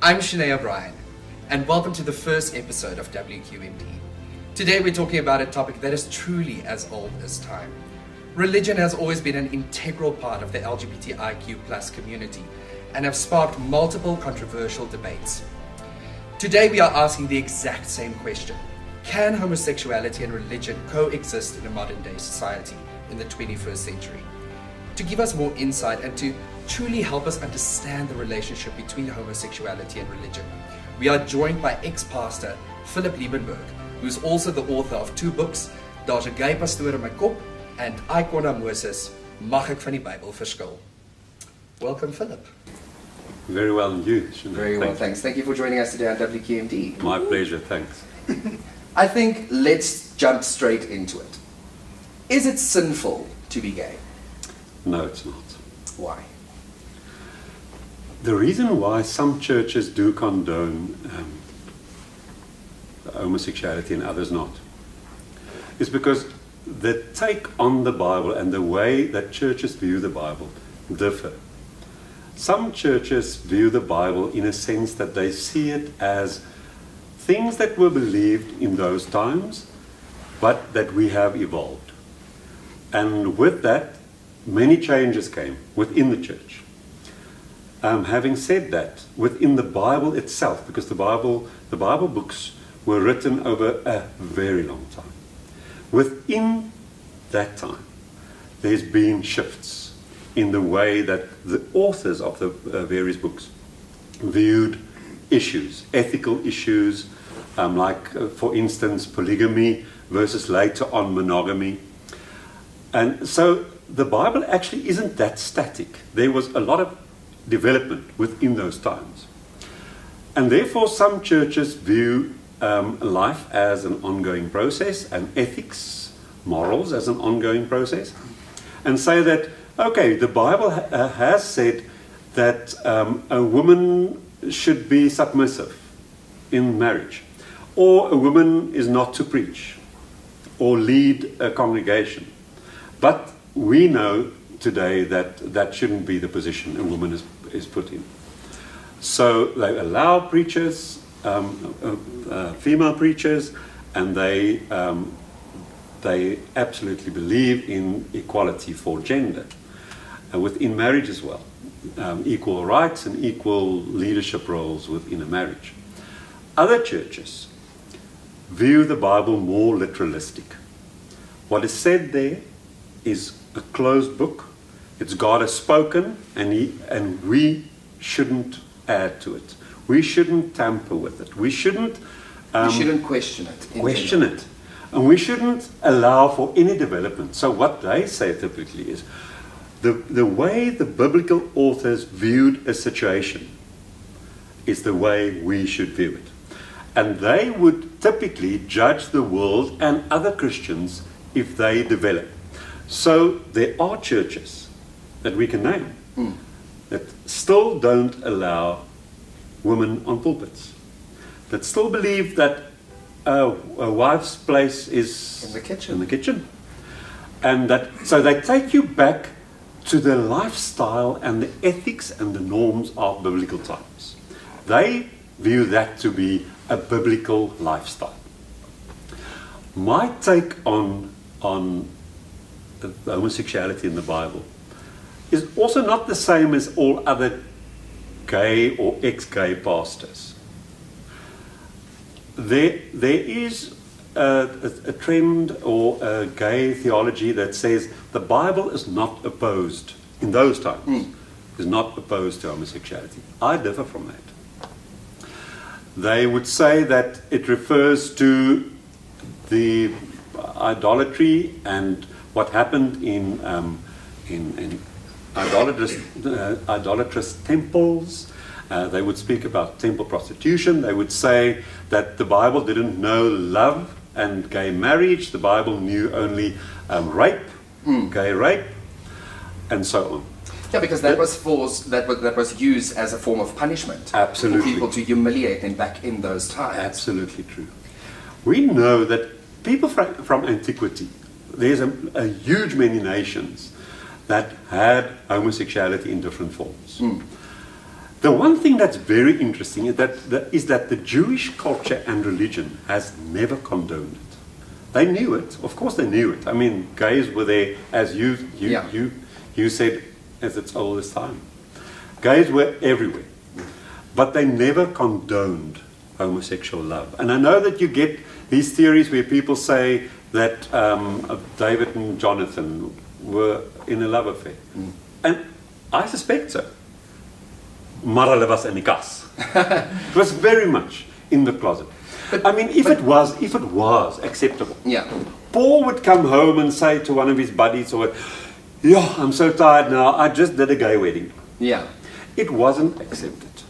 I'm Shenay O'Brien, and welcome to the first episode of WQMD. Today we're talking about a topic that is truly as old as time. Religion has always been an integral part of the LGBTIQ+ community and have sparked multiple controversial debates. Today we are asking the exact same question. Can homosexuality and religion coexist in a modern day society in the 21st century? To give us more insight and to truly help us understand the relationship between homosexuality and religion, we are joined by ex-pastor Philip Liebenberg, who's also the author of 2 books, Daar's 'n Gay Pastoor in My Kop and Icona Moses, Mag ek van die Bybel verskil. Welcome, Philip. Very well, and you, Shenay? Very well, thanks. Thank you for joining us today on WQMD. My pleasure, thanks. I think let's jump straight into it. Is it sinful to be gay? No, it's not. Why? The reason why some churches do condone homosexuality and others not is because the take on the Bible and the way that churches view the Bible differ. Some churches view the Bible in a sense that they see it as things that were believed in those times, but that we have evolved. And with that, many changes came within the church. Having said that, within the Bible itself, because the Bible books were written over a very long time, within that time, there's been shifts in the way that the authors of the various books viewed issues, ethical issues, for instance, polygamy versus later on monogamy. And so the Bible actually isn't that static. There was a lot of development within those times. And therefore some churches view life as an ongoing process and ethics, morals as an ongoing process, and say that, okay, the Bible has said that a woman should be submissive in marriage, or a woman is not to preach or lead a congregation. But we know today that that shouldn't be the position a woman is put in. So they allow preachers, female preachers, and they absolutely believe in equality for gender. Within marriage as well, equal rights and equal leadership roles within a marriage. Other churches view the Bible more literalistic. What is said there is a closed book. It's God has spoken, and we shouldn't add to it. We shouldn't tamper with it. We shouldn't question it. Question it. And we shouldn't allow for any development. So what they say typically is, the way the biblical authors viewed a situation is the way we should view it. And they would typically judge the world and other Christians if they develop. So there are churches that we can name that still don't allow women on pulpits, that still believe that a wife's place is in the kitchen. And so they take you back to the lifestyle and the ethics and the norms of biblical times. They view that to be a biblical lifestyle. My take on the homosexuality in the Bible is also not the same as all other gay or ex-gay pastors. There is a trend or a gay theology that says the Bible is not opposed, in those times, is not opposed to homosexuality. I differ from that. They would say that it refers to the idolatry and what happened in idolatrous temples. They would speak about temple prostitution. They would say that the Bible didn't know love and gay marriage. The Bible knew only rape, gay rape, and so on. Yeah, because that was used as a form of punishment. Absolutely. For people to humiliate them back in those times. Absolutely true. We know that people from antiquity, there's a huge many nations that had homosexuality in different forms. The one thing that's very interesting is that the Jewish culture and religion has never condoned it. They knew it. Of course they knew it. I mean, gays were there, as you said, as it's old as time. Gays were everywhere. But they never condoned homosexual love. And I know that you get these theories where people say that David and Jonathan were in a love affair. And I suspect so. Maar hulle was in die kas. It was very much in the closet. But, I mean, if it was acceptable, Paul would come home and say to one of his buddies, "Yeah, I'm so tired now. I just did a gay wedding." Yeah, it wasn't accepted.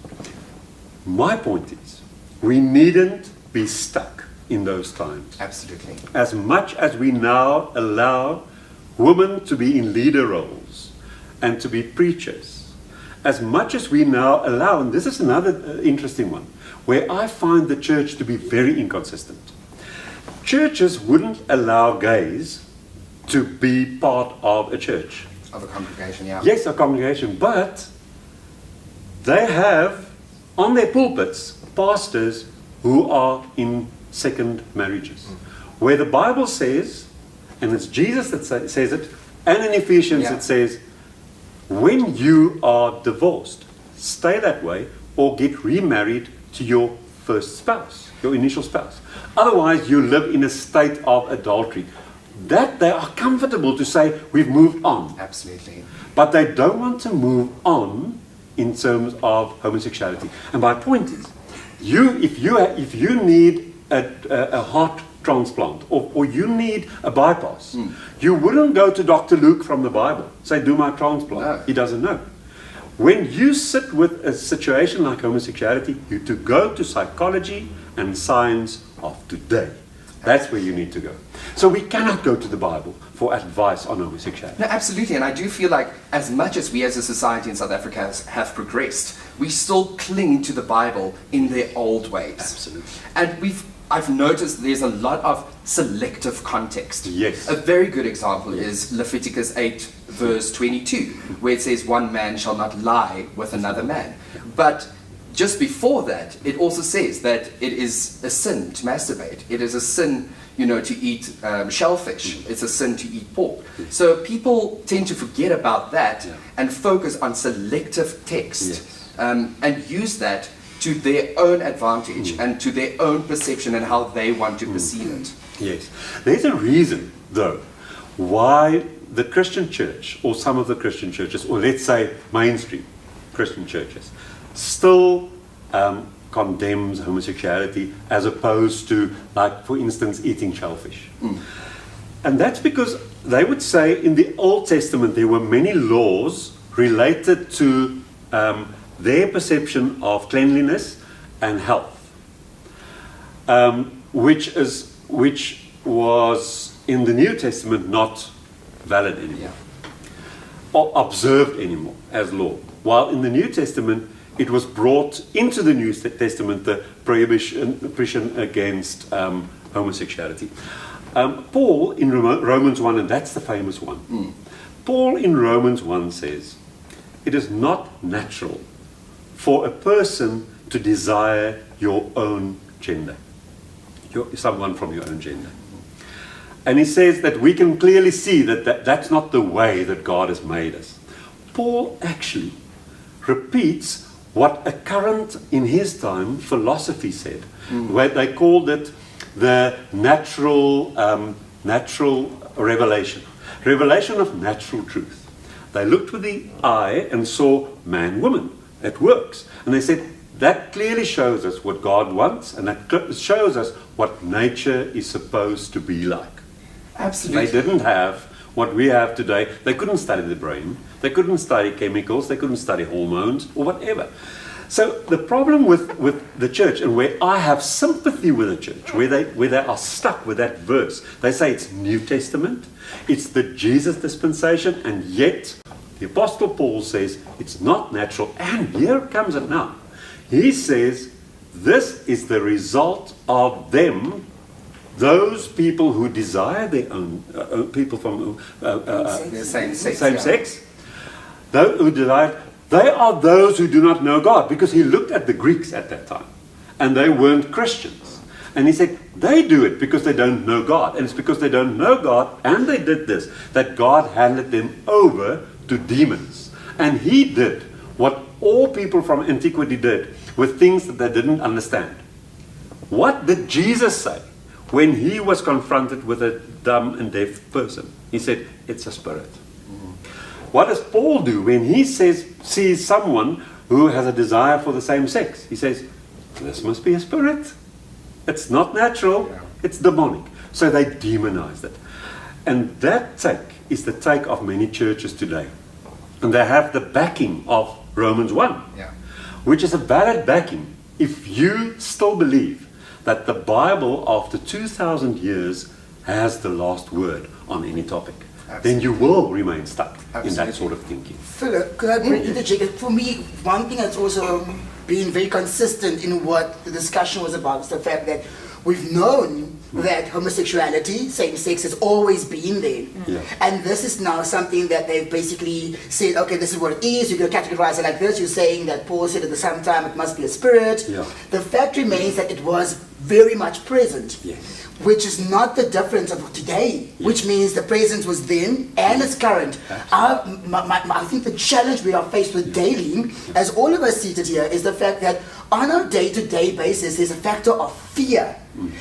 My point is, we needn't be stuck in those times. Absolutely. As much as we now allow women to be in leader roles and to be preachers, as much as we now allow, and this is another interesting one, where I find the church to be very inconsistent. Churches wouldn't allow gays to be part of a church. Of a congregation, yeah. Yes, a congregation, but they have on their pulpits pastors who are in second marriages. Where the Bible says, and it's Jesus that says it, and in Ephesians it says, when you are divorced, stay that way or get remarried to your first spouse, your initial spouse. Otherwise, you live in a state of adultery. That they are comfortable to say, we've moved on. Absolutely. But they don't want to move on in terms of homosexuality. And my point is, if you need a heart transplant or you need a bypass, you wouldn't go to Dr. Luke from the Bible, say, do my transplant. No. He doesn't know. When you sit with a situation like homosexuality, you to go to psychology and science of today. That's where you need to go. So we cannot go to the Bible for advice on homosexuality. No, absolutely. And I do feel like as much as we as a society in South Africa have progressed, we still cling to the Bible in their old ways. Absolutely. And I've noticed there's a lot of selective context. Yes. A very good example is Leviticus 8 verse 22, where it says one man shall not lie with another man. But just before that, it also says that it is a sin to masturbate. It is a sin, to eat shellfish. It's a sin to eat pork. So people tend to forget about that and focus on selective text and use that to their own advantage and to their own perception and how they want to perceive it. Yes. There's a reason, though, why the Christian church, or some of the Christian churches, or let's say mainstream Christian churches, still condemns homosexuality as opposed to, like, for instance, eating shellfish. And that's because they would say in the Old Testament there were many laws related to their perception of cleanliness and health, which was in the New Testament not valid anymore, or observed anymore as law. While in the New Testament it was brought into the New Testament, the prohibition against homosexuality. Paul in Romans 1, and that's the famous one, Paul in Romans 1 says, it is not natural for a person to desire your own gender, someone from your own gender. And he says that we can clearly see that that's not the way that God has made us. Paul actually repeats what a current in his time philosophy said, where they called it the natural revelation of natural truth. They looked with the eye and saw man, woman. It works. And they said, that clearly shows us what God wants, and that shows us what nature is supposed to be like. Absolutely. They didn't have what we have today. They couldn't study the brain. They couldn't study chemicals. They couldn't study hormones or whatever. So the problem with the church, and where I have sympathy with the church, where they are stuck with that verse, they say it's New Testament, it's the Jesus dispensation, and yet the Apostle Paul says it's not natural. And here comes it now. He says this is the result of them, those people who desire their own, people from the same sex. Those who desire, They are those who do not know God, because he looked at the Greeks at that time, and they weren't Christians. And he said, they do it because they don't know God. And it's because they don't know God, and they did this, that God handed them over to demons. And he did what all people from antiquity did with things that they didn't understand. What did Jesus say when he was confronted with a dumb and deaf person? He said, it's a spirit. What does Paul do when he sees someone who has a desire for the same sex? He says, this must be a spirit. It's not natural, it's demonic. So they demonized it. And that take is the take of many churches today. And they have the backing of Romans 1, which is a valid backing if you still believe that the Bible after 2,000 years has the last word on any topic. Absolutely. Then you will remain stuck in that sort of thinking. Philip, could I interject? For me, one thing that's also been very consistent in what the discussion was about is the fact that we've known that homosexuality, same sex, has always been there. And this is now something that they've basically said, okay, this is what it is, you're going to categorize it like this. You're saying that Paul said at the same time it must be a spirit. The fact remains that it was very much present. Which is not the difference of today, which means the present was then and it's current. I think the challenge we are faced with daily, as all of us seated here, is the fact that on a day-to-day basis, there's a factor of fear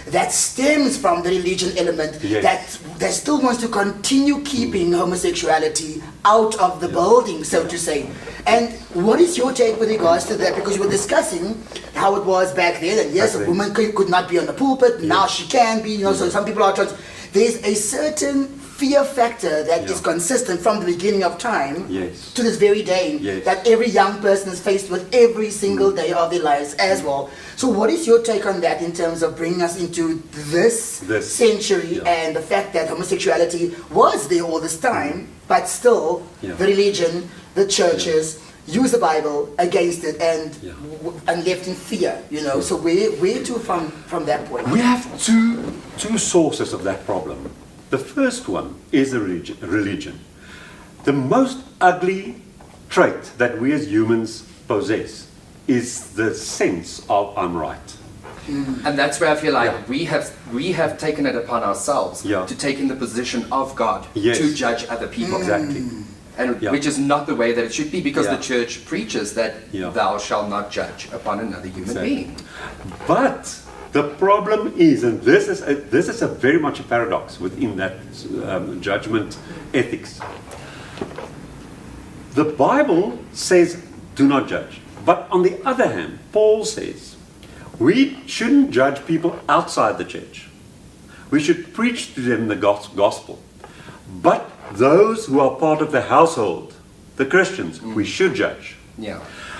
that stems from the religion element that still wants to continue keeping homosexuality out of the building, so to say. And what is your take with regards to that? Because you were discussing how it was back then, and yes, a woman could not be on the pulpit, now she can be, so some people are trans. There's a certain fear factor that is consistent from the beginning of time to this very day, that every young person is faced with every single day of their lives as well. So what is your take on that in terms of bringing us into this century and the fact that homosexuality was there all this time, but still the religion, the churches, use the Bible against it and left in fear, So where to from that point? We have two sources of that problem. The first one is the religion. The most ugly trait that we as humans possess is the sense of I'm right. And that's where I feel like we have taken it upon ourselves to take in the position of God to judge other people. Exactly. And which is not the way that it should be, because the church preaches that thou shalt not judge upon another human being. But the problem is, and this is a very much a paradox within that judgment ethics. The Bible says do not judge. But on the other hand, Paul says we shouldn't judge people outside the church. We should preach to them the gospel. But those who are part of the household, the Christians, we should judge.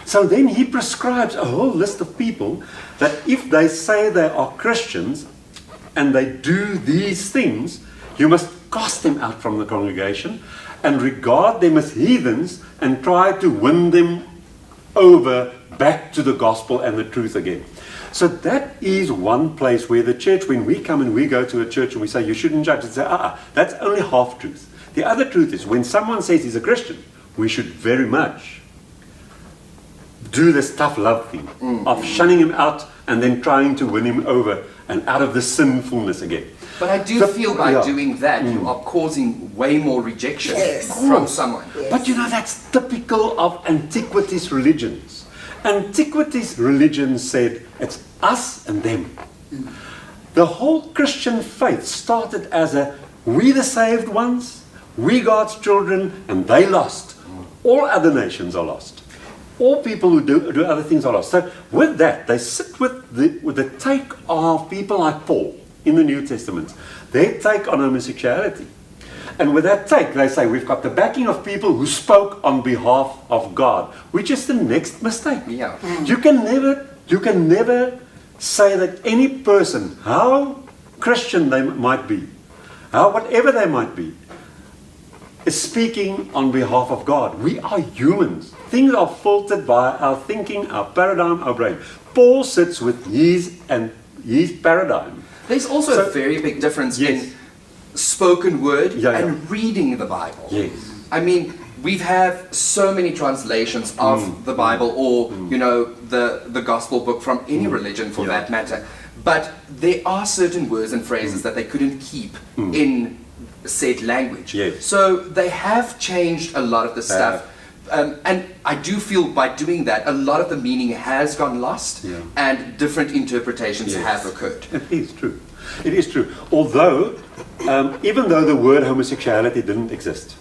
So then he prescribes a whole list of people that if they say they are Christians and they do these things, you must cast them out from the congregation and regard them as heathens and try to win them over back to the gospel and the truth again. So that is one place where the church, when we come and we go to a church and we say you shouldn't judge, and say, that's only half truth. The other truth is when someone says he's a Christian, we should very much do this tough love thing of shunning him out and then trying to win him over and out of the sinfulness again. But I do feel by doing that, you are causing way more rejection from someone. But that's typical of antiquities religions. Antiquities religions said it's us and them. The whole Christian faith started as we the saved ones, we God's children, and they lost. All other nations are lost. All people who do other things are lost. So with that, they sit with the take of people like Paul in the New Testament. Their take on homosexuality. And with that take, they say, we've got the backing of people who spoke on behalf of God, which is the next mistake. You can never say that any person, how Christian they might be, whatever they might be, is speaking on behalf of God. We are humans. Things are filtered by our thinking, our paradigm, our brain. Paul sits with his paradigm. There's also a very big difference in spoken word and reading the Bible. I mean, we have so many translations of the Bible, or you know, the gospel book from any religion for that matter. But there are certain words and phrases that they couldn't keep in said language. Yes. So they have changed a lot of the stuff. And I do feel by doing that, a lot of the meaning has gone lost, and different interpretations have occurred. It is true. It is true. Although, even though the word homosexuality didn't exist,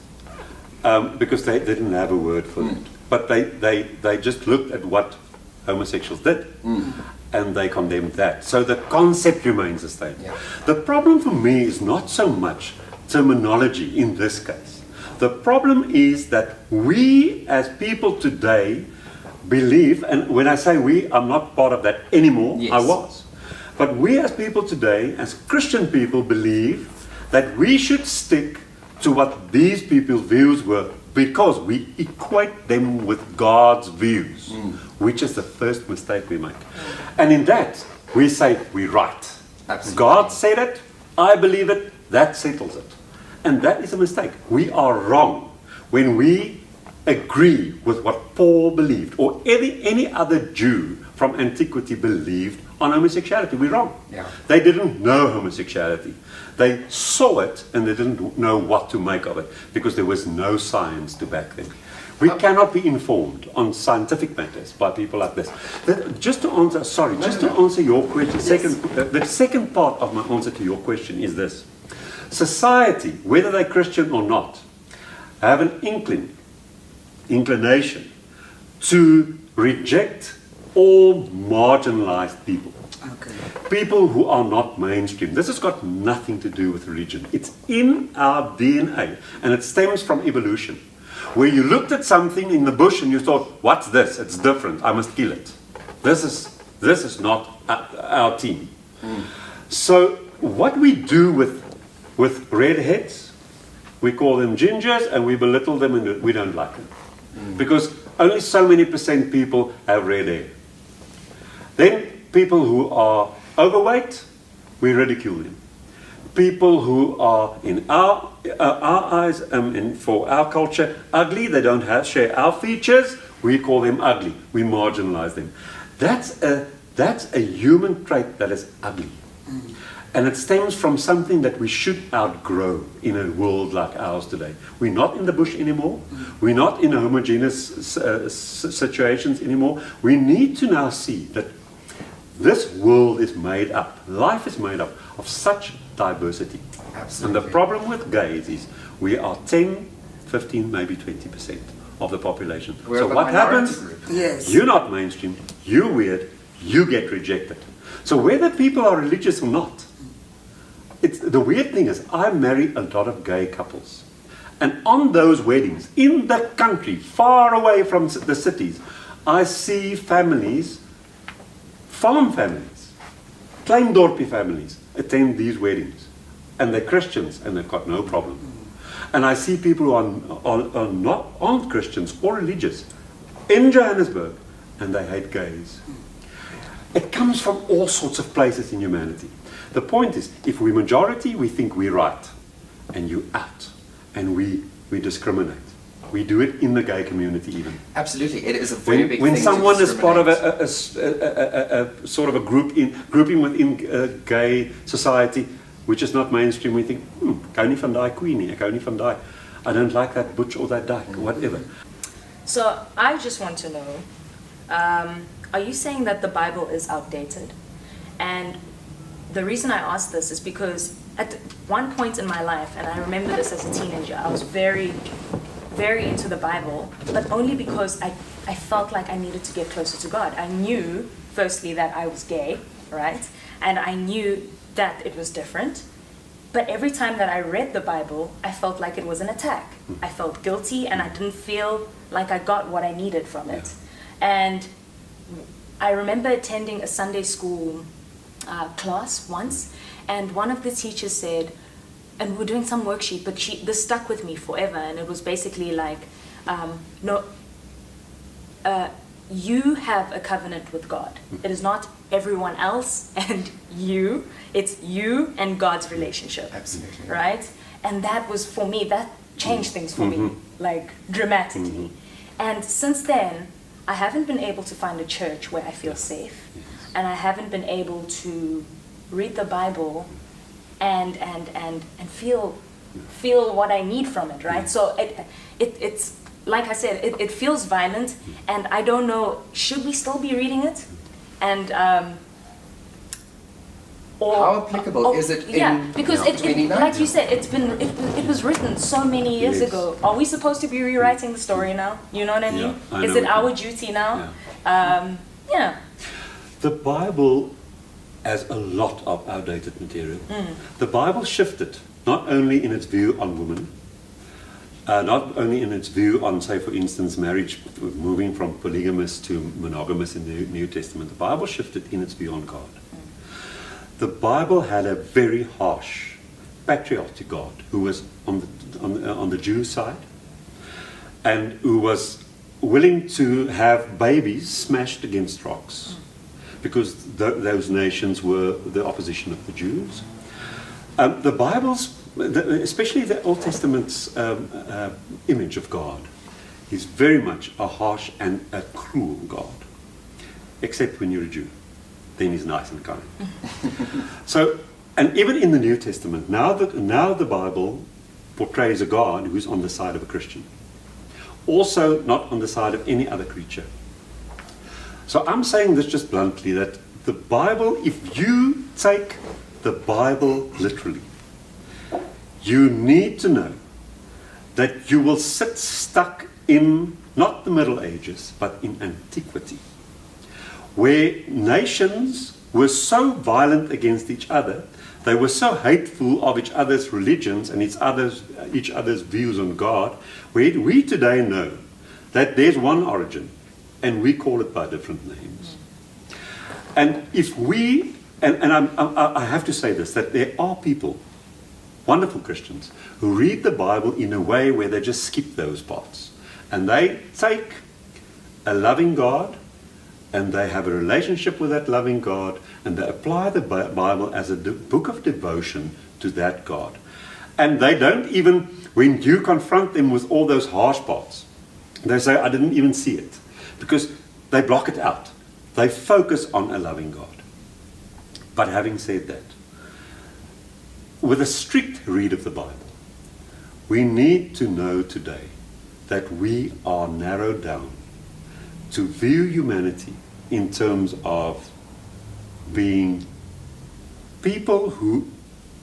because they didn't have a word for it, but they just looked at what homosexuals did, and they condemned that. So the concept remains the same. The problem for me is not so much terminology in this case. The problem is that we as people today believe, and when I say we, I'm not part of that anymore, I was. But we as people today, as Christian people, believe that we should stick to what these people's views were, because we equate them with God's views, which is the first mistake we make. And in that, we say we're right. Absolutely. God said it, I believe it, that settles it. And that is a mistake. We are wrong when we agree with what Paul believed, or any other Jew from antiquity believed on homosexuality. We're wrong. They didn't know homosexuality. They saw it and they didn't know what to make of it, because there was no science to back them. We cannot be informed on scientific matters by people like this. Just to answer, answer your question, the second part of my answer to your question is this. Society, whether they're Christian or not, have an inclination to reject all marginalized people. People who are not mainstream. This has got nothing to do with religion. It's in our DNA, and it stems from evolution. Where you looked at something in the bush and you thought, what's this? It's different. I must kill it. This is not our team. So what we do with redheads, we call them gingers, and we belittle them, and we don't like them. Because only so many % people have red hair. Then people who are overweight, we ridicule them. People who are in our eyes, and for our culture, ugly, they don't share our features, we call them ugly. We marginalize them. That's a human trait that is ugly. And it stems from something that we should outgrow in a world like ours today. We're not in the bush anymore. We're not in homogeneous situations anymore. We need to now see that this world is made up, life is made up of such diversity. Absolutely. And the problem with gays is we are 10, 15, maybe 20% of the population. So what happens? You're not mainstream, you're weird, you get rejected. So whether people are religious or not, the weird thing is I marry a lot of gay couples. And on those weddings, in the country, far away from the cities, I see families, farm families, Kleindorpie families, attend these weddings. And they're Christians, and they've got no problem. And I see people who aren't Christians or religious in Johannesburg, and they hate gays. It comes from all sorts of places in humanity. The point is, if we're majority, we think we're right, and you out, and we discriminate. We do it in the gay community even. Absolutely, it is a very big thing. When someone is part of a sort of a grouping within gay society, which is not mainstream, we think, ek hou nie van daai queenie, ek hou nie van daai, I don't like that butch or that dyke, whatever. So I just want to know, are you saying that the Bible is outdated? And the reason I ask this is because at one point in my life, and I remember this as a teenager, I was very, very into the Bible, but only because I felt like I needed to get closer to God. I knew, firstly, that I was gay, right? And I knew that it was different. But every time that I read the Bible, I felt like it was an attack. I felt guilty, and I didn't feel like I got what I needed from it. And I remember attending a Sunday school class once, and one of the teachers said, and we were doing some worksheet, but this stuck with me forever, and it was basically like, you have a covenant with God. It is not everyone else and you, it's you and God's relationship. Absolutely. Right? And that was, for me, changed things for me, like dramatically. And since then, I haven't been able to find a church where I feel safe, and I haven't been able to read the Bible and feel what I need from it, right? So it's like I said, it feels violent, and I don't know, should we still be reading it? And or How applicable is it in because it, 2019? like you said, it was written so many years ago. Are we supposed to be rewriting the story now? You know what I mean? I Is know it what our you duty now? Yeah. The Bible has a lot of outdated material. The Bible shifted, not only in its view on women, not only in its view on, say, for instance, marriage, moving from polygamous to monogamous in the New Testament. The Bible shifted in its view on God. The Bible had a very harsh, patriarchal God who was on the Jew side, and who was willing to have babies smashed against rocks, because those nations were the opposition of the Jews. The Bible's, especially the Old Testament's image of God, is very much a harsh and a cruel God, except when you're a Jew. Then he's nice and kind. So, and even in the New Testament, now the Bible portrays a God who's on the side of a Christian. Also not on the side of any other creature. So I'm saying this just bluntly, that the Bible, if you take the Bible literally, you need to know that you will sit stuck in not the Middle Ages, but in antiquity, where nations were so violent against each other, they were so hateful of each other's religions and each other's views on God, where we today know that there's one origin, and we call it by different names. And if we, I have to say this, that there are people, wonderful Christians, who read the Bible in a way where they just skip those parts. And they take a loving God, and they have a relationship with that loving God, and they apply the Bible as a book of devotion to that God. And they don't even, when you confront them with all those harsh parts, they say, I didn't even see it. Because they block it out. They focus on a loving God. But having said that, with a strict read of the Bible, we need to know today that we are narrowed down to view humanity in terms of being people who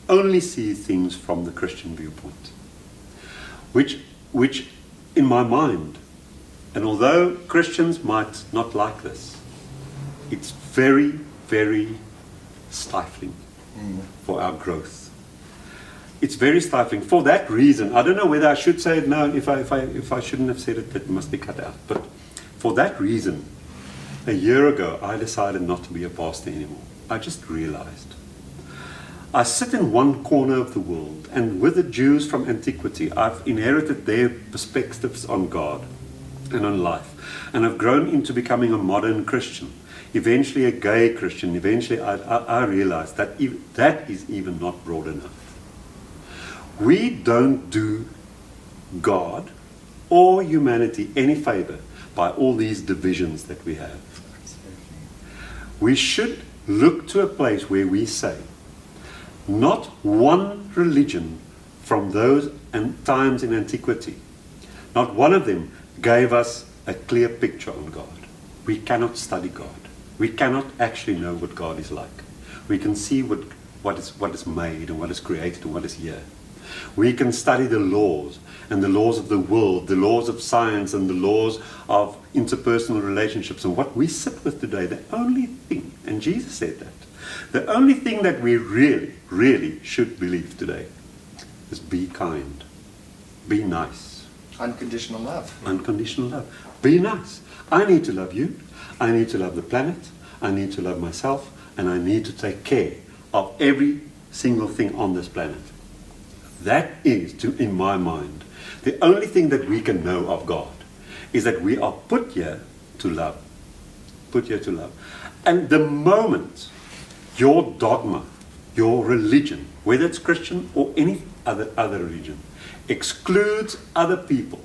only see things from the Christian viewpoint. Which in my mind, and although Christians might not like this, it's very, very stifling for our growth. It's very stifling. For that reason, I don't know whether I should say it now. If I shouldn't have said it, that must be cut out. But for that reason, a year ago, I decided not to be a pastor anymore. I just realized. I sit in one corner of the world, and with the Jews from antiquity, I've inherited their perspectives on God and on life. And I've grown into becoming a modern Christian, eventually a gay Christian. Eventually, I realized that that is even not broad enough. We don't do God or humanity any favor by all these divisions that we have. We should look to a place where we say, not one religion from those times in antiquity, not one of them gave us a clear picture on God. We cannot study God. We cannot actually know what God is like. We can see what is made and what is created and what is here. We can study the laws and the laws of the world, the laws of science and the laws of interpersonal relationships. And what we sit with today, the only thing, and Jesus said that, the only thing that we really, really should believe today is be kind, be nice. Unconditional love. Unconditional love. Be nice. I need to love you. I need to love the planet. I need to love myself. And I need to take care of every single thing on this planet. That is, in my mind, the only thing that we can know of God is that we are put here to love. Put here to love. And the moment your dogma, your religion, whether it's Christian or any other religion, excludes other people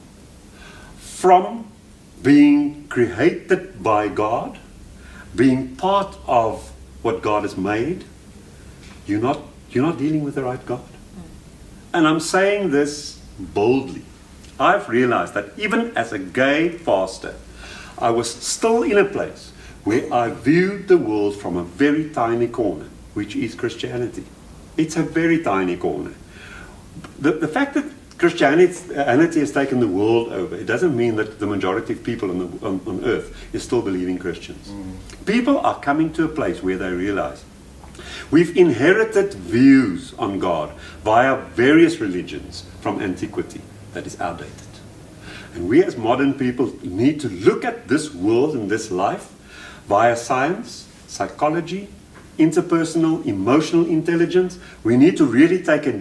from being created by God, being part of what God has made, you're not dealing with the right God. And I'm saying this boldly. I've realized that even as a gay pastor, I was still in a place where I viewed the world from a very tiny corner, which is Christianity. It's a very tiny corner. The fact that Christianity has taken the world over, it doesn't mean that the majority of people on earth is still believing Christians. People are coming to a place where they realize we've inherited views on God via various religions from antiquity that is outdated. And we as modern people need to look at this world and this life via science, psychology, interpersonal, emotional intelligence. We need to really take a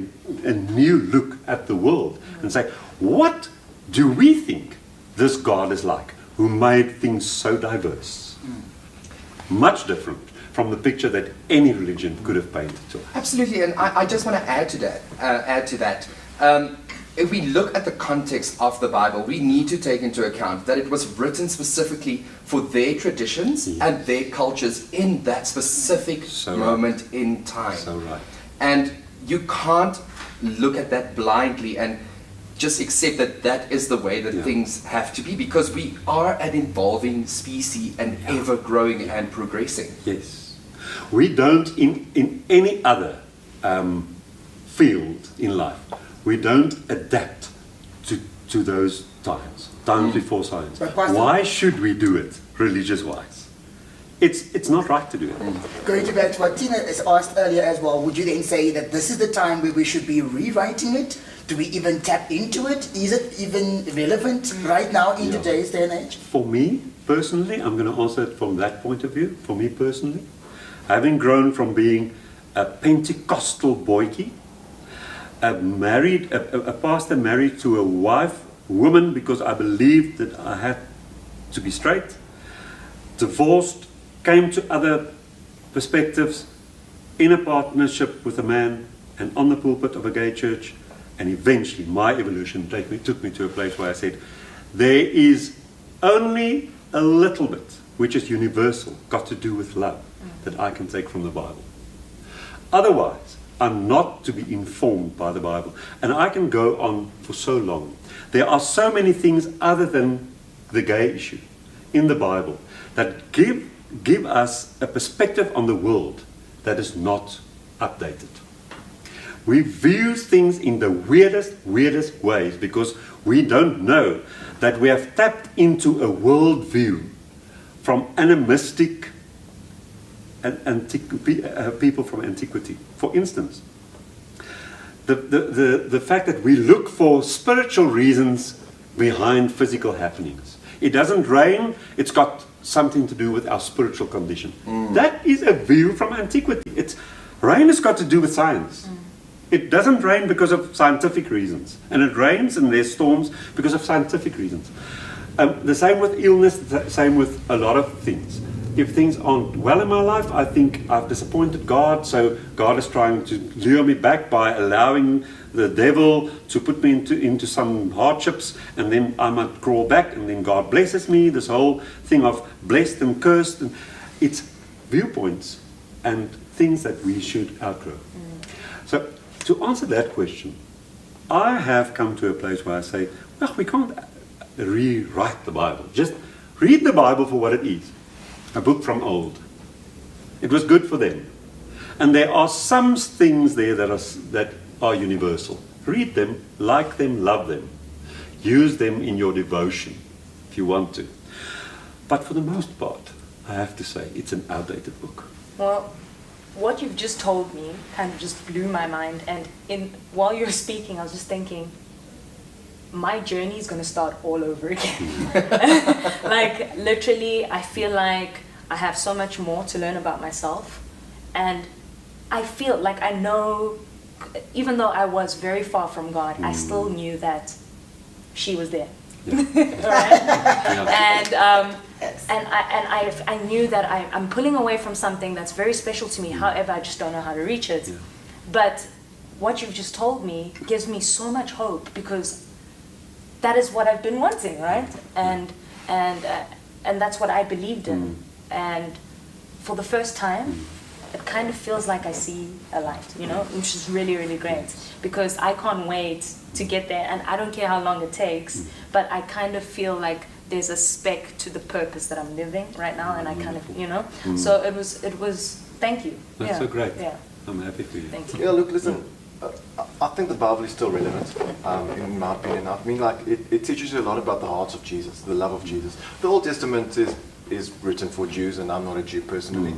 new look at the world and say, what do we think this God is like, who made things so diverse? Much different from the picture that any religion could have painted to us. Absolutely, and I just want to add to that. If we look at the context of the Bible, we need to take into account that it was written specifically for their traditions and their cultures in that specific moment in time. So right. And you can't look at that blindly and just accept that that is the way that things have to be, because we are an evolving species and ever growing and progressing. Yes. We don't, in any other field in life, we don't adapt to those times before science. Why should we do it religious-wise? It's not right to do it. Going to back to what Tina has asked earlier as well, would you then say that this is the time where we should be rewriting it? Do we even tap into it? Is it even relevant right now in today's day and age? For me, personally, I'm going to answer it from that point of view. For me personally, having grown from being a Pentecostal boykie, a pastor married to a woman because I believed that I had to be straight, divorced, came to other perspectives, in a partnership with a man and on the pulpit of a gay church, and eventually my evolution took me to a place where I said, there is only a little bit which is universal, got to do with love, that I can take from the Bible. Otherwise, I'm not to be informed by the Bible. And I can go on for so long. There are so many things other than the gay issue in the Bible that give us a perspective on the world that is not updated. We view things in the weirdest ways because we don't know that we have tapped into a worldview from animistic people from antiquity. For instance, the fact that we look for spiritual reasons behind physical happenings. It doesn't rain, it's got something to do with our spiritual condition. That is a view from antiquity. Rain has got to do with science. It doesn't rain because of scientific reasons. And it rains and there's storms because of scientific reasons. The same with illness, the same with a lot of things. If things aren't well in my life, I think I've disappointed God, so God is trying to lure me back by allowing the devil to put me into some hardships, and then I might crawl back, and then God blesses me. This whole thing of blessed and cursed, and it's viewpoints and things that we should outgrow. So to answer that question, I have come to a place where I say, well, we can't rewrite the Bible. Just read the Bible for what it is. A book from old. It was good for them. And there are some things there that are universal. Read them, like them, love them. Use them in your devotion, if you want to. But for the most part, I have to say, it's an outdated book. Well, what you've just told me kind of just blew my mind. And while you were speaking, I was just thinking, my journey is going to start all over again. Like, literally, I feel like I have so much more to learn about myself. And I feel like I know, even though I was very far from God, I still knew that she was there. Right? And I knew that I'm pulling away from something that's very special to me. However, I just don't know how to reach it. But what you've just told me gives me so much hope, because that is what I've been wanting, right? And that's what I believed in. And for the first time, it kind of feels like I see a light, you know, which is really, really great, because I can't wait to get there, and I don't care how long it takes, but I kind of feel like there's a speck to the purpose that I'm living right now, and I kind of, you know, so it was, thank you. That's so great. Yeah. I'm happy for you. Thank you. Yeah, look, listen, I think the Bible is still relevant, in my opinion. I mean, like, it teaches you a lot about the heart of Jesus, the love of Jesus. The Old Testament is written for Jews, and I'm not a Jew personally.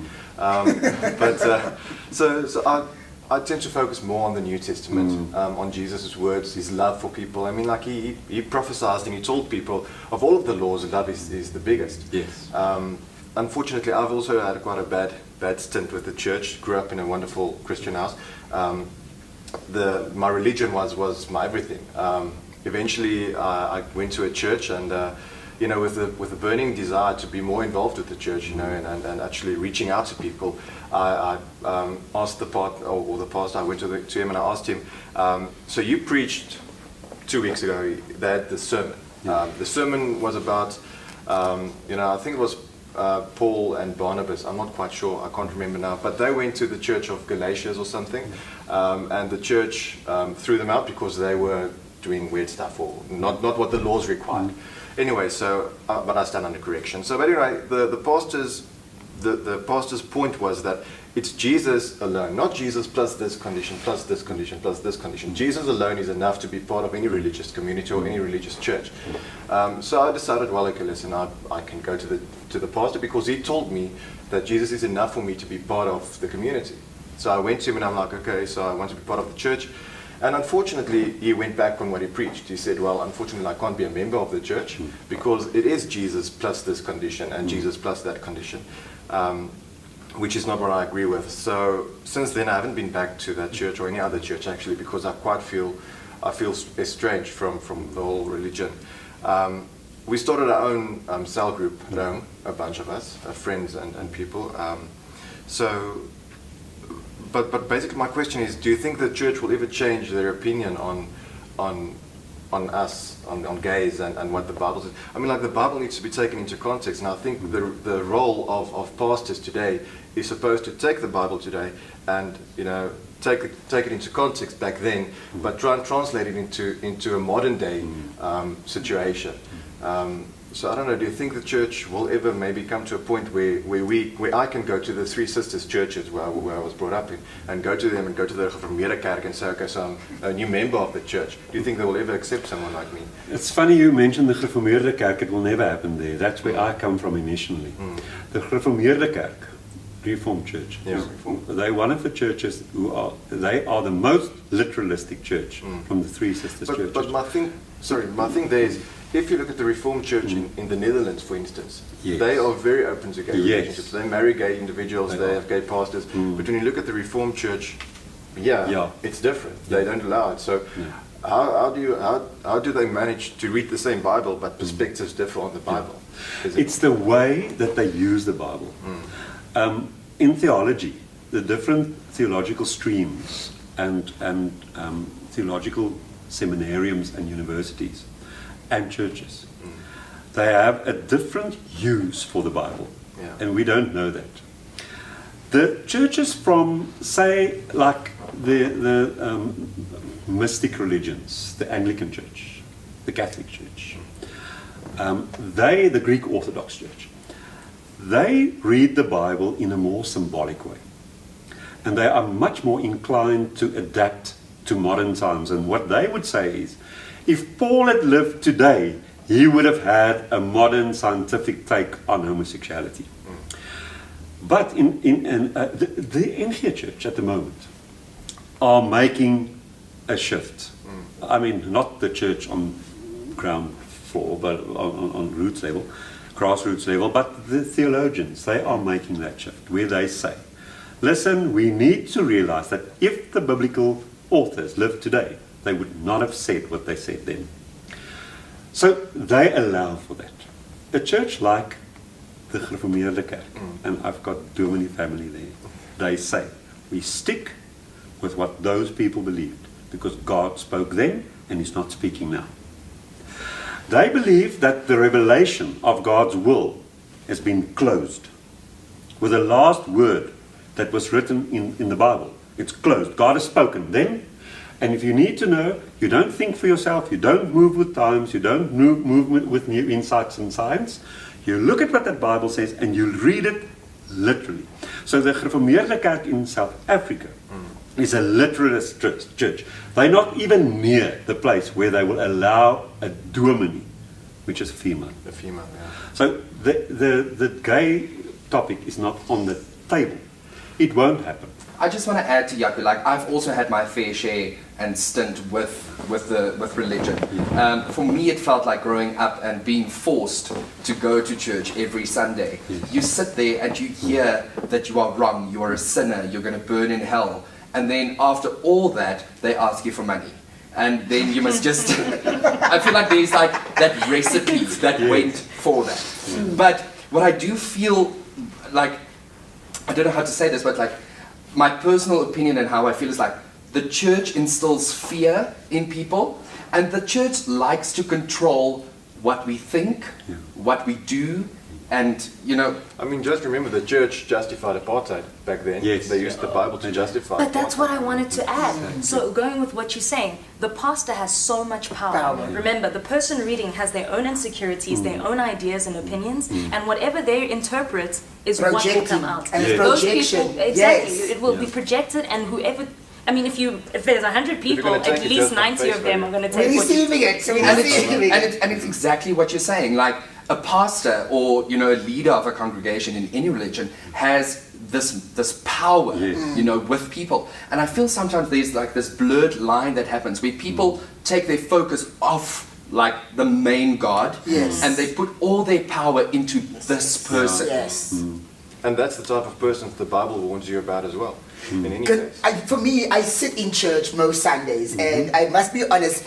So I tend to focus more on the New Testament, on Jesus' words, his love for people. I mean, like, he prophesied and he told people, of all of the laws, love is the biggest. Yes. Unfortunately, I've also had quite a bad stint with the church. Grew up in a wonderful Christian house. My religion was my everything. Eventually, I went to a church, and you know, with a burning desire to be more involved with the church, you know, and actually reaching out to people, I asked the pastor. I went to him and I asked him, so you preached 2 weeks ago. They had the sermon. The sermon was about, you know, I think it was Paul and Barnabas. I'm not quite sure. I can't remember now. But they went to the church of Galatians or something, and the church threw them out because they were doing weird stuff, or not what the laws required. Anyway, so but I stand under correction. So, but anyway, the pastor's point was that it's Jesus alone, not Jesus plus this condition, plus this condition, plus this condition. Jesus alone is enough to be part of any religious community or any religious church. So I decided, well, okay, listen, I can go to the pastor, because he told me that Jesus is enough for me to be part of the community. So I went to him and I'm like, okay, so I want to be part of the church. And unfortunately, he went back on what he preached. He said, well, unfortunately, I can't be a member of the church because it is Jesus plus this condition and Jesus plus that condition, which is not what I agree with. So since then, I haven't been back to that church or any other church, actually, because I feel estranged from the whole religion. We started our own cell group at home, a bunch of us, friends and people. But basically my question is, do you think the church will ever change their opinion on us, on gays and what the Bible says? I mean, like, the Bible needs to be taken into context, and I think the role of pastors today is supposed to take the Bible today and, you know, take it into context back then, but try and translate it into a modern day situation. So I don't know, do you think the church will ever maybe come to a point where I can go to the Three Sisters churches where I was brought up in, and go to them and go to the Gereformeerde Kerk and say, okay, so I'm a new member of the church. Do you think they will ever accept someone like me? It's funny you mentioned the Gereformeerde Kerk. It will never happen there. That's where I come from initially. The Gereformeerde Kerk, Reformed Church, they're one of the churches they are the most literalistic church from the Three Sisters churches. But my thing there is, if you look at the Reformed Church in the Netherlands, for instance, they are very open to gay relationships. They marry gay individuals, they have gay pastors. But when you look at the Reformed Church, it's different. They don't allow it. So how do they manage to read the same Bible but perspectives differ on the Bible? It's the way that they use the Bible. In theology, the different theological streams and theological seminariums and universities and churches, they have a different use for the Bible, and we don't know that. The churches from, say, like the mystic religions, the Anglican Church, the Catholic Church, the Greek Orthodox Church, they read the Bible in a more symbolic way, and they are much more inclined to adapt to modern times. And what they would say is, if Paul had lived today, he would have had a modern scientific take on homosexuality. But the NG Church at the moment are making a shift. I mean, not the church on ground floor, but on roots level, grassroots level, but the theologians, they are making that shift, where they say, listen, we need to realize that if the biblical authors lived today, they would not have said what they said then. So they allow for that. A church like the Gereformeerde Kerk, and I've got Dominee family there, they say, we stick with what those people believed, because God spoke then and He's not speaking now. They believe that the revelation of God's will has been closed. With the last word that was written in the Bible, it's closed. God has spoken then, and if you need to know, you don't think for yourself, you don't move with times, you don't move with new insights and science. You look at what that Bible says and you read it literally. So the Gereformeerde Kerk in South Africa is a literalist church. They're not even near the place where they will allow a dominee, which is female. The female, yeah. So the gay topic is not on the table. It won't happen. I just want to add to Jaco, like I've also had my fair share and stint with religion. For me, it felt like growing up and being forced to go to church every Sunday. Yes. You sit there and you hear that you are wrong, you are a sinner, you're going to burn in hell, and then after all that, they ask you for money. And then you must just, I feel like there's like that recipe that went for that. But what I do feel like, I don't know how to say this, but like, my personal opinion and how I feel is like the church instills fear in people, and the church likes to control what we think, what we do, and you know. I mean, just remember the church justified apartheid back then. Yes. They used the Bible to justify. But that's apartheid. what I wanted to add. So going with what you're saying, the pastor has so much power. Remember, the person reading has their own insecurities, their own ideas and opinions, and whatever they interpret is what will come out. And Those projection. people, exactly, Yes. it will be projected, and whoever. I mean, if there's 100 people, gonna take at it least just on 90 face of them value. are going to take what you. Receiving it. And it's exactly what you're saying. Like a pastor or a leader of a congregation in any religion has this power, with people. And I feel sometimes there's like this blurred line that happens where people take their focus off like the main God, and they put all their power into this person. Yes. And that's the type of person the Bible warns you about as well. In any case. For me, I sit in church most Sundays, and I must be honest,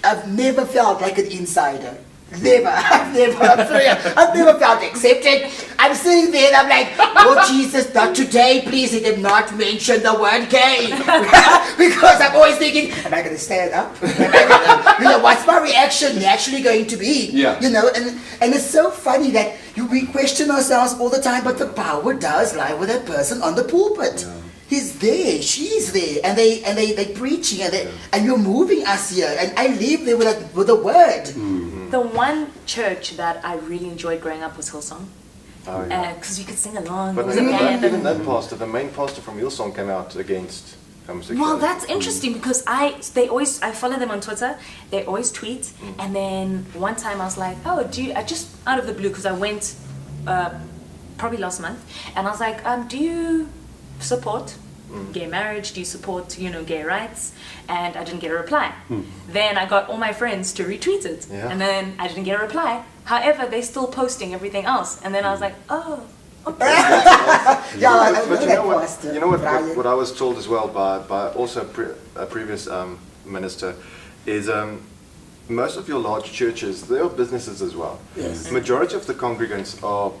I've never felt like an insider. Never. I've never felt accepted. I'm sitting there and I'm like, oh Jesus, not today, please let him not mention the word gay. Because I'm always thinking, am I going to stand up? Am I gonna, what's my reaction actually going to be? Yeah. And it's so funny that we question ourselves all the time, but the power does lie with that person on the pulpit. Yeah. He's there, she's there, and they preaching, and you're moving us here, and I live there with a word. The one church that I really enjoyed growing up was Hillsong. Oh, yeah. Because you could sing along. But It was a band. even that pastor, the main pastor from Hillsong, came out against homosexuality. Well, that's interesting because I follow them on Twitter. They always tweet, and then one time I was like, oh, I just out of the blue, because I went probably last month, and I was like, do you support gay marriage? Do you support gay rights? And I didn't get a reply. Then I got all my friends to retweet it, and then I didn't get a reply. However, they're still posting everything else, and then I was like, oh, okay. But you know what I was told as well by also a previous minister is most of your large churches, they are businesses as well. Yes. Majority of the congregants are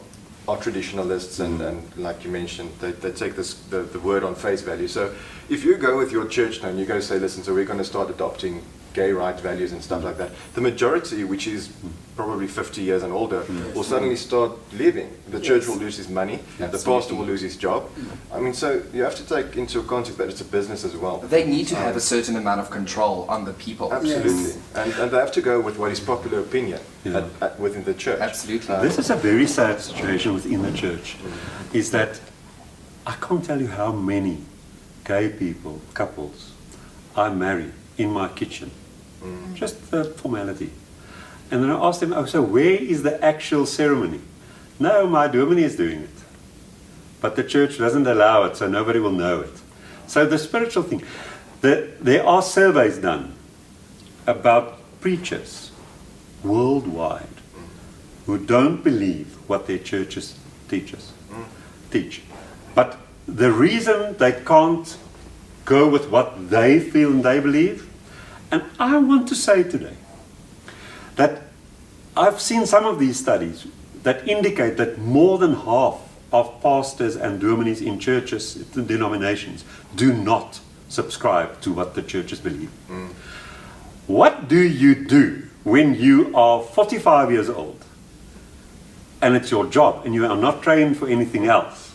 traditionalists, and like you mentioned, they take the word on face value. So if you go with your church now and you go say, listen, so we're going to start adopting gay rights values and stuff like that, the majority, which is probably 50 years and older, will suddenly start leaving. The church will lose his money, the pastor will lose his job. I mean, so you have to take into account that it's a business as well. They need to have a certain amount of control on the people. Absolutely. And they have to go with what is popular opinion within the church. Absolutely. This is a very sad situation within the church, is that I can't tell you how many gay people, couples, I marry in my kitchen. Just the formality. And then I ask them, oh, so where is the actual ceremony? No, my dominee is doing it. But the church doesn't allow it, so nobody will know it. So the spiritual thing, there are surveys done about preachers worldwide who don't believe what their churches teach. But the reason they can't go with what they feel and they believe, and I want to say today that I've seen some of these studies that indicate that more than half of pastors and dominees in churches, denominations, do not subscribe to what the churches believe. What do you do when you are 45 years old and it's your job and you are not trained for anything else?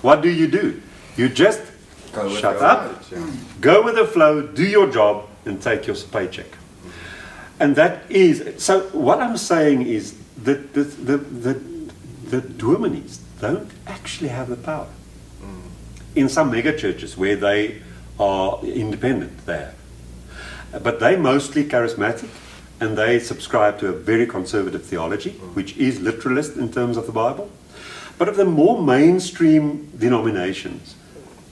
What do? You just shut up, go with the flow, do your job, and take your paycheck. And that is, so what I'm saying is that the dominees don't actually have the power. In some mega churches where they are independent, they have. But they're mostly charismatic, and they subscribe to a very conservative theology, which is literalist in terms of the Bible. But of the more mainstream denominations,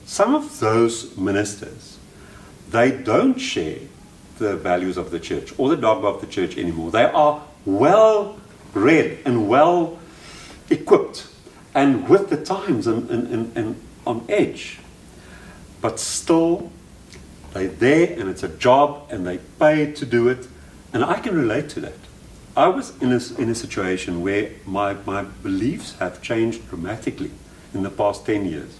some of those ministers, they don't share the values of the church or the dogma of the church anymore. They are well read and well equipped and with the times and on edge. But still, they're there and it's a job and they pay to do it. And I can relate to that. I was in a situation where my beliefs have changed dramatically in the past 10 years.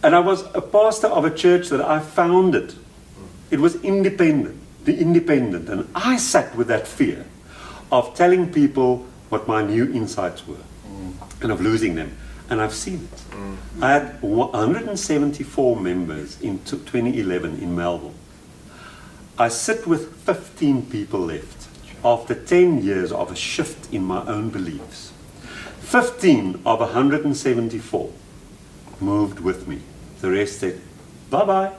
And I was a pastor of a church that I founded. It was independent, and I sat with that fear of telling people what my new insights were and of losing them. And I've seen it. I had 174 members in 2011 in Melbourne. I sit with 15 people left after 10 years of a shift in my own beliefs. 15 of 174 moved with me. The rest said, bye-bye.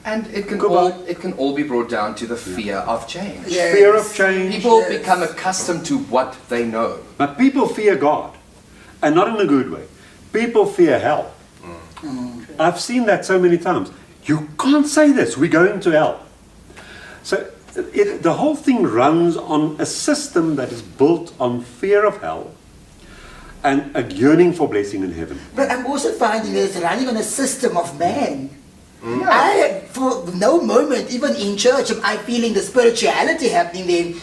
And it can Goodbye. all be brought down to the fear of change. Yes. Fear of change. People become accustomed to what they know. But people fear God, and not in a good way. People fear hell. I've seen that so many times. You can't say this, we're going to hell. So the whole thing runs on a system that is built on fear of hell and a yearning for blessing in heaven. But I'm also finding that it's running on a system of man. I, for no moment, even in church, am I feeling the spirituality happening there.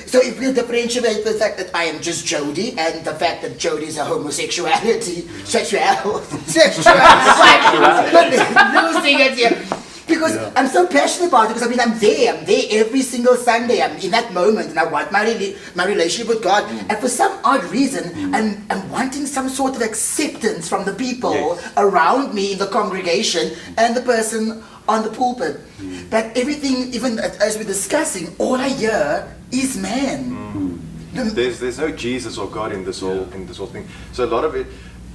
So if we differentiate the fact that I am just Jodi and the fact that Jodi is a homosexuality, losing it here. Because I'm so passionate about it, because I mean I'm there every single Sunday, I'm in that moment, and I want my relationship with God, and for some odd reason, I'm wanting some sort of acceptance from the people around me in the congregation and the person on the pulpit. But everything, even as we're discussing, all I hear is man. There's no Jesus or God in this whole thing. So a lot of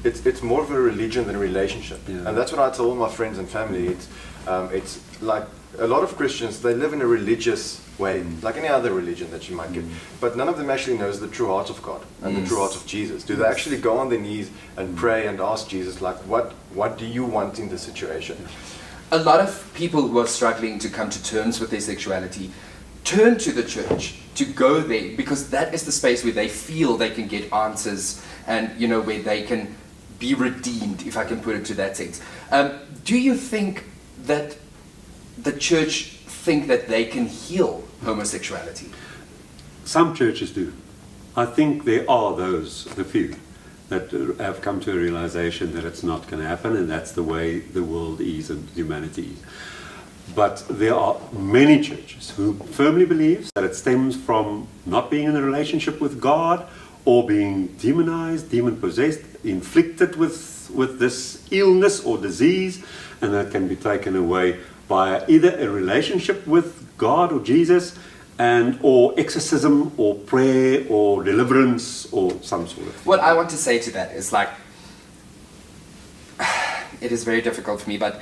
it's more of a religion than a relationship, and that's what I tell all my friends and family. It's like a lot of Christians, they live in a religious way, like any other religion that you might get, but none of them actually knows the true heart of God and the true heart of Jesus. Do they actually go on their knees and pray and ask Jesus, like, what do you want in this situation? A lot of people who are struggling to come to terms with their sexuality turn to the church to go there, because that is the space where they feel they can get answers and, you know, where they can be redeemed, if I can put it to that sense. Do you think that the church think that they can heal homosexuality? Some churches do. I think there are those, the few, that have come to a realization that it's not going to happen, and that's the way the world is and humanity is. But there are many churches who firmly believe that it stems from not being in a relationship with God, or being demonized, demon-possessed, inflicted with this illness or disease, and that can be taken away by either a relationship with God or Jesus, or exorcism, or prayer, or deliverance, or some sort of thing. What I want to say to that is, like, it is very difficult for me, but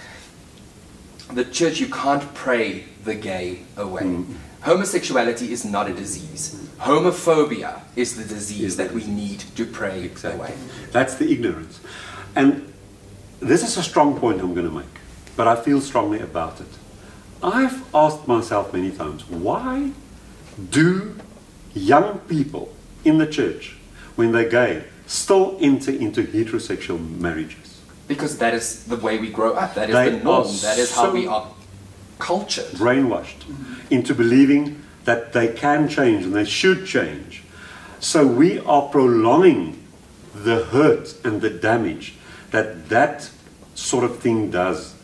the church, you can't pray the gay away. Homosexuality is not a disease. Homophobia is the disease that we need to pray away. That's the ignorance. And this is a strong point I'm going to make, but I feel strongly about it. I've asked myself many times, why do young people in the church, when they're gay, still enter into heterosexual marriages? Because that is the way we grow up. That is the norm. That is how we are cultured. Brainwashed into believing that they can change and they should change. So we are prolonging the hurt and the damage that sort of thing does.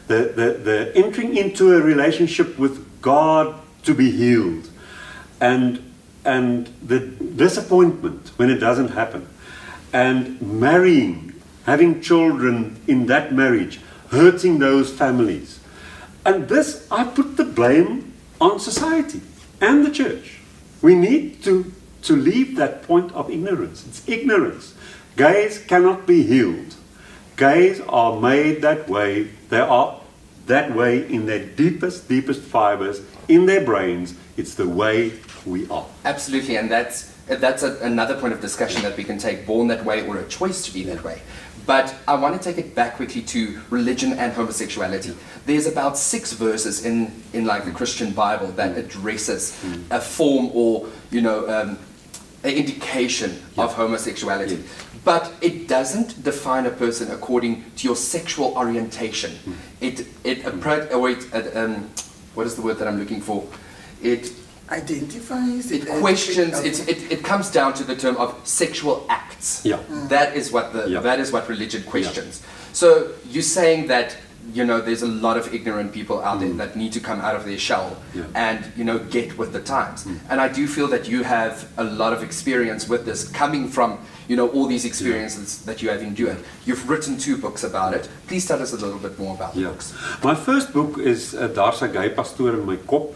the entering into a relationship with God to be healed, and the disappointment when it doesn't happen, and marrying, having children in that marriage, hurting those families. And this, I put the blame on society and the church. We need to leave that point of ignorance. It's ignorance. Gays cannot be healed. Gays are made that way. They are that way in their deepest fibers, in their brains. It's the way we are. Absolutely, and that's another point of discussion that we can take, born that way or a choice to be that way. But I want to take it back quickly to religion and homosexuality. There's about 6 verses in like the Christian Bible that addresses a form or, an indication of homosexuality. Yeah. But it doesn't define a person according to your sexual orientation. What is the word that I'm looking for? It Identifies. It questions. It comes down to the term of sexual acts. Yeah. That is what that is what religion questions. So you're saying that there's a lot of ignorant people out there that need to come out of their shell and get with the times. And I do feel that you have a lot of experience with this, coming from all these experiences that you have endured. You've written 2 books about it. Please tell us a little bit more about the books. My first book is Daar's 'n Gay Pastoor in My Kop.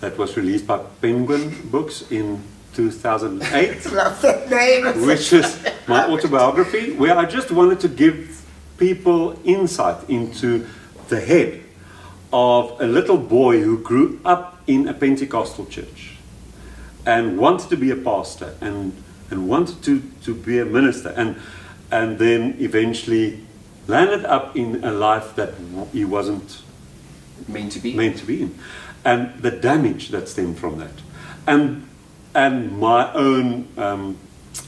That was released by Penguin Books in 2008, Love that name. which is my autobiography, where I just wanted to give people insight into the head of a little boy who grew up in a Pentecostal church and wanted to be a pastor and wanted to be a minister, and then eventually landed up in a life that he wasn't Meant to be in. And the damage that stemmed from that, and my own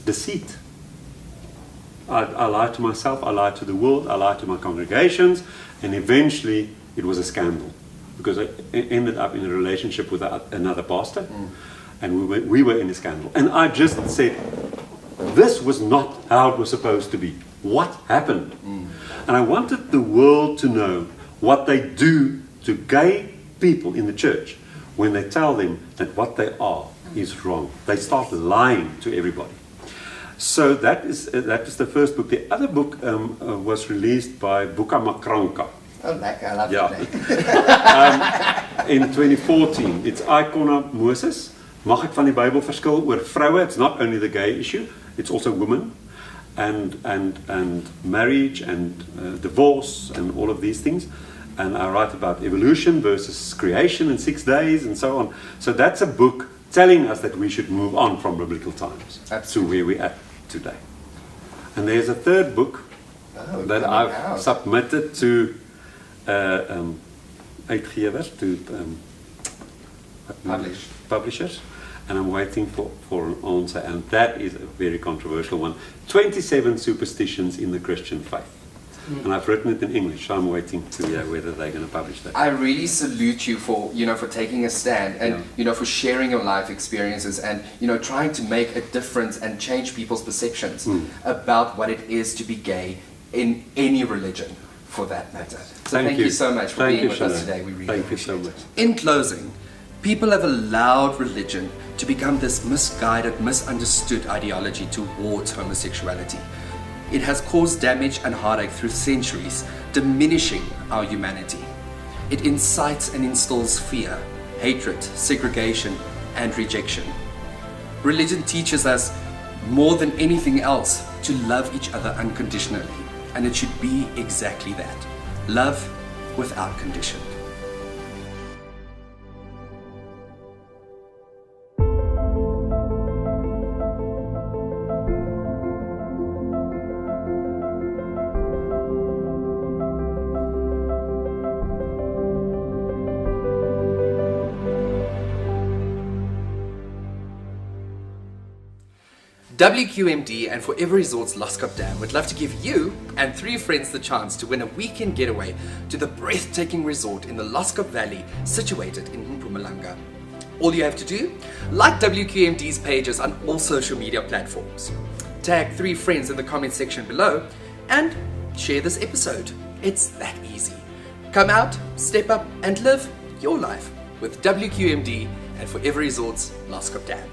deceit. I lied to myself, I lied to the world, I lied to my congregations, and eventually it was a scandal, because I ended up in a relationship with another pastor, and we were in a scandal. And I just said, this was not how it was supposed to be. What happened? And I wanted the world to know what they do to gay people in the church when they tell them that what they are is wrong. They start lying to everybody. So that is the first book. The other book was released by Buka Makranka. Oh, I love that name. In 2014. It's Icona Moses. Mag ek van die Bybel verskil oor vroue? It's not only the gay issue, it's also women and marriage and divorce and all of these things. And I write about evolution versus creation in 6 days and so on. So that's a book telling us that we should move on from biblical times to where we're at today. And there's a third book that I've submitted to uitgewers, to publishers, and I'm waiting for an answer. And that is a very controversial one. 27 superstitions in the Christian faith. And I've written it in English, so I'm waiting to hear whether they're going to publish that. I really salute you for for taking a stand and for sharing your life experiences and trying to make a difference and change people's perceptions about what it is to be gay in any religion, for that matter. So thank you so much for being with us today. We really appreciate it. In closing, people have allowed religion to become this misguided, misunderstood ideology towards homosexuality. It has caused damage and heartache through centuries, diminishing our humanity. It incites and instills fear, hatred, segregation, and rejection. Religion teaches us, more than anything else, to love each other unconditionally, and it should be exactly that. Love without condition. WQMD and Forever Resorts Loskop Dam would love to give you and 3 friends the chance to win a weekend getaway to the breathtaking resort in the Loskop Valley, situated in Mpumalanga. All you have to do, like WQMD's pages on all social media platforms, tag 3 friends in the comment section below, and share this episode. It's that easy. Come out, step up, and live your life with WQMD and For Every Resorts Loskop Dam.